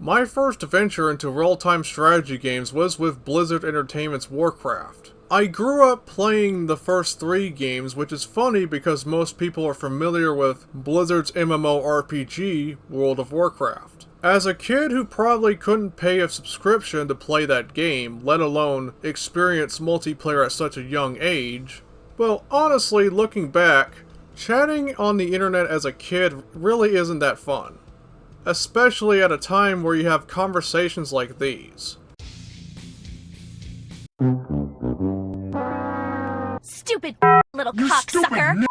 My first venture into real-time strategy games was with Blizzard Entertainment's Warcraft. I grew up playing the first 3 games, which is funny because most people are familiar with Blizzard's MMORPG, World of Warcraft. As a kid who probably couldn't pay a subscription to play that game, let alone experience multiplayer at such a young age, well, honestly, looking back, chatting on the internet as a kid really isn't that fun. Especially at a time where you have conversations like these. Stupid little cocksucker!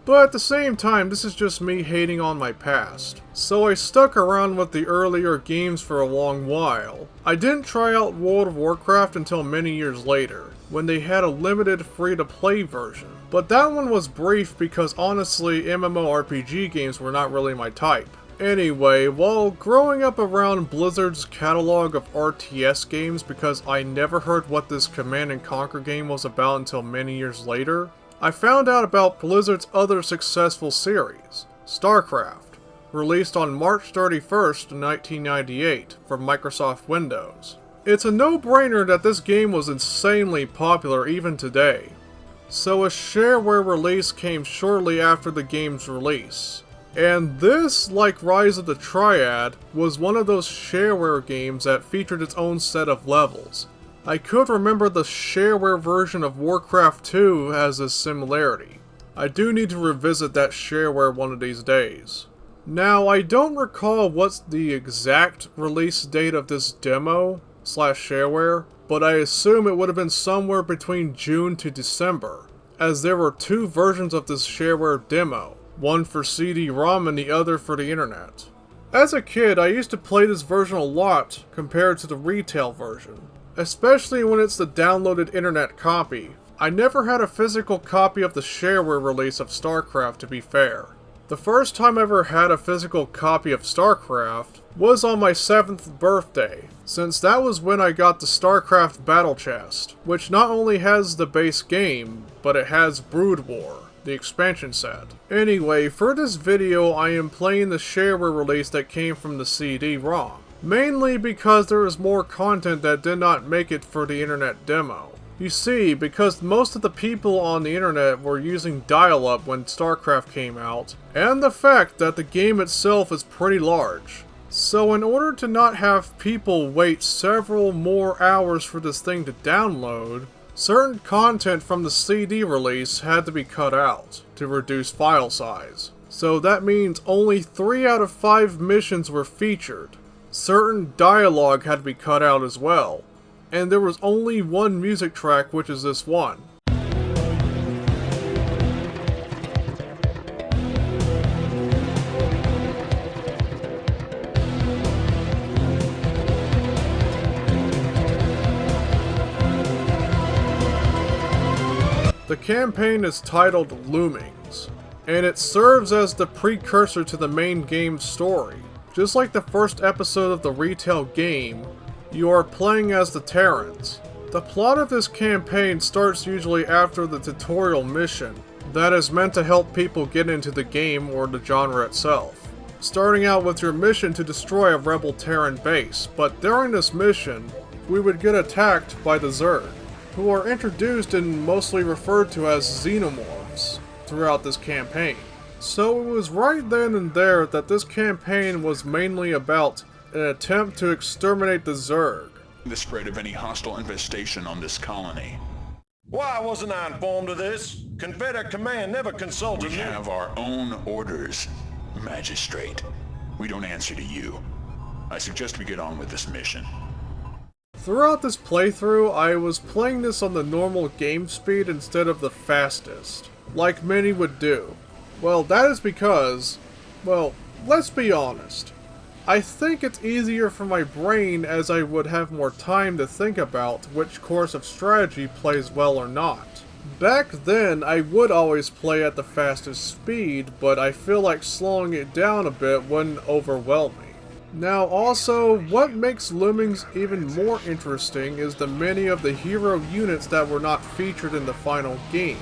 But at the same time, this is just me hating on my past. So I stuck around with the earlier games for a long while. I didn't try out World of Warcraft until many years later, when they had a limited free-to-play version. But that one was brief because honestly, MMORPG games were not really my type. Anyway, while growing up around Blizzard's catalog of RTS games because I never heard what this Command & Conquer game was about until many years later, I found out about Blizzard's other successful series, Starcraft, released on March 31st, 1998 for Microsoft Windows. It's a no-brainer that this game was insanely popular even today, so a Shareware release came shortly after the game's release. And this, like Rise of the Triad, was one of those Shareware games that featured its own set of levels. I could remember the Shareware version of Warcraft 2 has this similarity. I do need to revisit that Shareware one of these days. Now, I don't recall what's the exact release date of this demo / Shareware, but I assume it would have been somewhere between June to December, as there were 2 versions of this Shareware demo. One for CD-ROM and the other for the internet. As a kid, I used to play this version a lot compared to the retail version, especially when it's the downloaded internet copy. I never had a physical copy of the Shareware release of Starcraft, to be fair. The first time I ever had a physical copy of Starcraft was on my 7th birthday, since that was when I got the Starcraft Battle Chest, which not only has the base game, but it has Brood War, the expansion set. Anyway, for this video I am playing the Shareware release that came from the CD-ROM, mainly because there is more content that did not make it for the internet demo. You see, because most of the people on the internet were using dial-up when StarCraft came out, and the fact that the game itself is pretty large. So in order to not have people wait several more hours for this thing to download, certain content from the CD release had to be cut out to reduce file size. So that means only 3 out of 5 missions were featured. Certain dialogue had to be cut out as well. And there was only one music track, which is this one. The campaign is titled Loomings, and it serves as the precursor to the main game's story. Just like the first episode of the retail game, you are playing as the Terrans. The plot of this campaign starts usually after the tutorial mission that is meant to help people get into the game or the genre itself. Starting out with your mission to destroy a rebel Terran base, but during this mission, we would get attacked by the Zerg, who are introduced and mostly referred to as xenomorphs throughout this campaign. So it was right then and there that this campaign was mainly about an attempt to exterminate the Zerg. The spread of any hostile infestation on this colony. Why wasn't I informed of this? Confederate Command never consulted me. We have our own orders, Magistrate. We don't answer to you. I suggest we get on with this mission. Throughout this playthrough, I was playing this on the normal game speed instead of the fastest, like many would do. Well, that is because, well, let's be honest. I think it's easier for my brain as I would have more time to think about which course of strategy plays well or not. Back then, I would always play at the fastest speed, but I feel like slowing it down a bit wouldn't overwhelm me. Now also, what makes Loomings even more interesting is the many of the hero units that were not featured in the final game.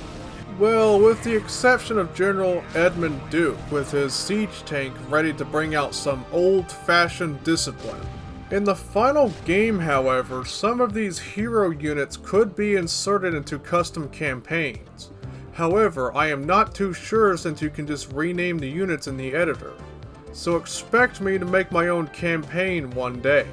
Well, with the exception of General Edmund Duke with his siege tank ready to bring out some old-fashioned discipline. In the final game, however, some of these hero units could be inserted into custom campaigns. However, I am not too sure since you can just rename the units in the editor. So expect me to make my own campaign one day.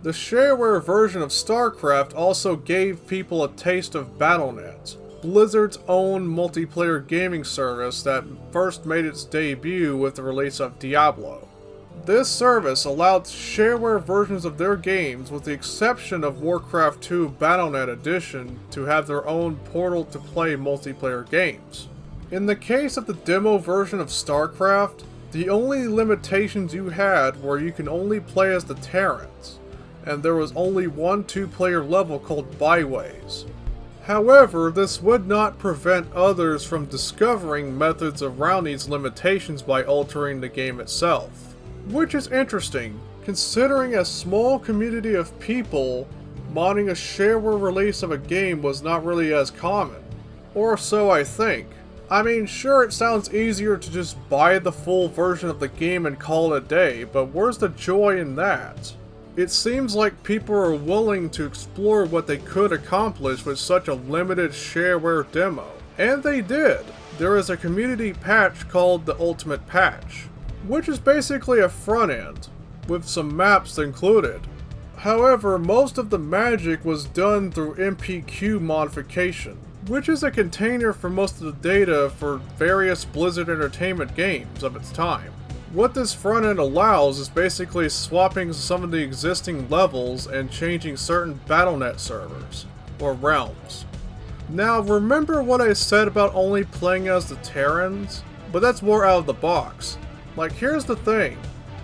The Shareware version of Starcraft also gave people a taste of Battle.net, Blizzard's own multiplayer gaming service that first made its debut with the release of Diablo. This service allowed Shareware versions of their games, with the exception of Warcraft 2 Battle.net Edition, to have their own portal to play multiplayer games. In the case of the demo version of Starcraft, the only limitations you had were you can only play as the Terrans, and there was only one 2-player level called Byways. However, this would not prevent others from discovering methods around these limitations by altering the game itself. Which is interesting, considering a small community of people modding a shareware release of a game was not really as common. Or so I think. I mean, sure, it sounds easier to just buy the full version of the game and call it a day, but where's the joy in that? It seems like people are willing to explore what they could accomplish with such a limited shareware demo. And they did! There is a community patch called the Ultimate Patch, which is basically a front end, with some maps included. However, most of the magic was done through MPQ modification, which is a container for most of the data for various Blizzard Entertainment games of its time. What this front end allows is basically swapping some of the existing levels and changing certain Battle.net servers, or realms. Now remember what I said about only playing as the Terrans? But that's more out of the box. Like, here's the thing.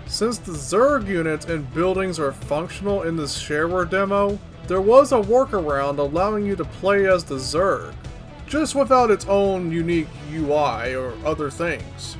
Since the Zerg units and buildings are functional in this shareware demo, there was a workaround allowing you to play as the Zerg, just without its own unique UI or other things.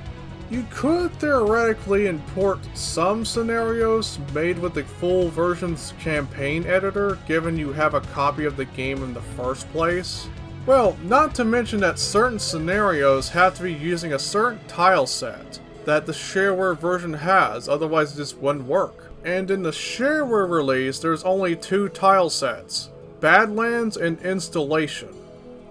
You could theoretically import some scenarios made with the full version's campaign editor, given you have a copy of the game in the first place. Well, not to mention that certain scenarios have to be using a certain tile set that the shareware version has, otherwise it just wouldn't work. And in the shareware release, there's only 2 tile sets, Badlands and Installation.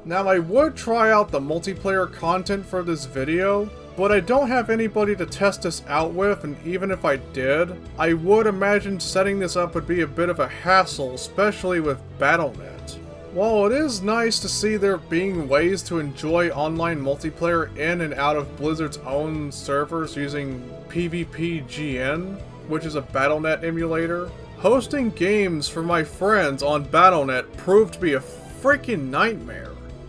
Now I would try out the multiplayer content for this video, but I don't have anybody to test this out with, and even if I did, I would imagine setting this up would be a bit of a hassle, especially with Battle.net. While it is nice to see there being ways to enjoy online multiplayer in and out of Blizzard's own servers using PvPGN, which is a Battle.net emulator, hosting games for my friends on Battle.net proved to be a freaking nightmare.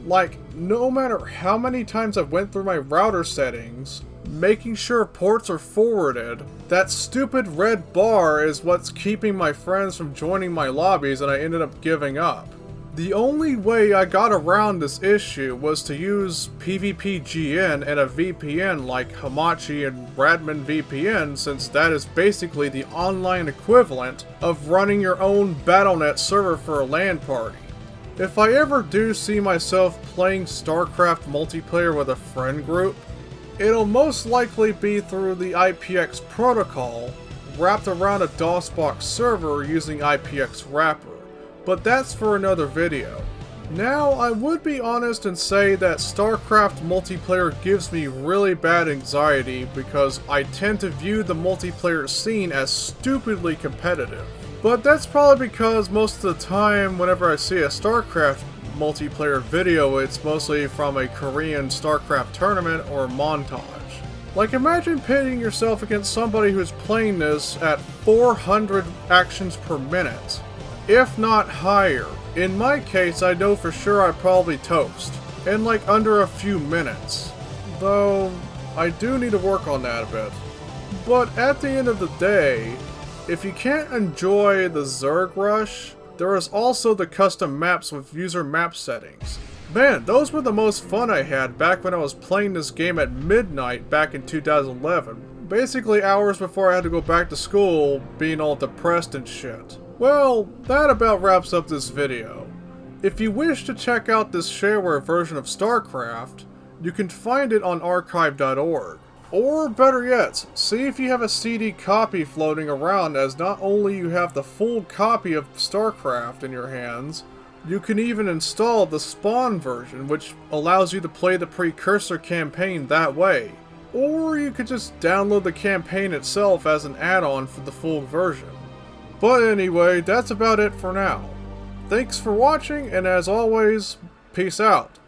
Like, no matter how many times I went through my router settings, making sure ports are forwarded, that stupid red bar is what's keeping my friends from joining my lobbies, and I ended up giving up. The only way I got around this issue was to use PvPGN and a VPN like Hamachi and Radman VPN, since that is basically the online equivalent of running your own Battle.net server for a LAN party. If I ever do see myself playing Starcraft multiplayer with a friend group, it'll most likely be through the IPX protocol, wrapped around a DOSBox server using IPX wrapper, but that's for another video. Now, I would be honest and say that Starcraft multiplayer gives me really bad anxiety because I tend to view the multiplayer scene as stupidly competitive. But that's probably because most of the time whenever I see a Starcraft multiplayer video, it's mostly from a Korean Starcraft tournament or montage. Like, imagine pitting yourself against somebody who's playing this at 400 actions per minute, if not higher. In my case, I know for sure I'd probably toast, in like under a few minutes. Though, I do need to work on that a bit. But at the end of the day, if you can't enjoy the Zerg Rush, there is also the custom maps with user map settings. Man, those were the most fun I had back when I was playing this game at midnight back in 2011. Basically hours before I had to go back to school, being all depressed and shit. Well, that about wraps up this video. If you wish to check out this shareware version of Starcraft, you can find it on archive.org. Or better yet, see if you have a CD copy floating around, as not only you have the full copy of Starcraft in your hands, you can even install the Spawn version, which allows you to play the precursor campaign that way. Or you could just download the campaign itself as an add-on for the full version. But anyway, that's about it for now. Thanks for watching, and as always, peace out.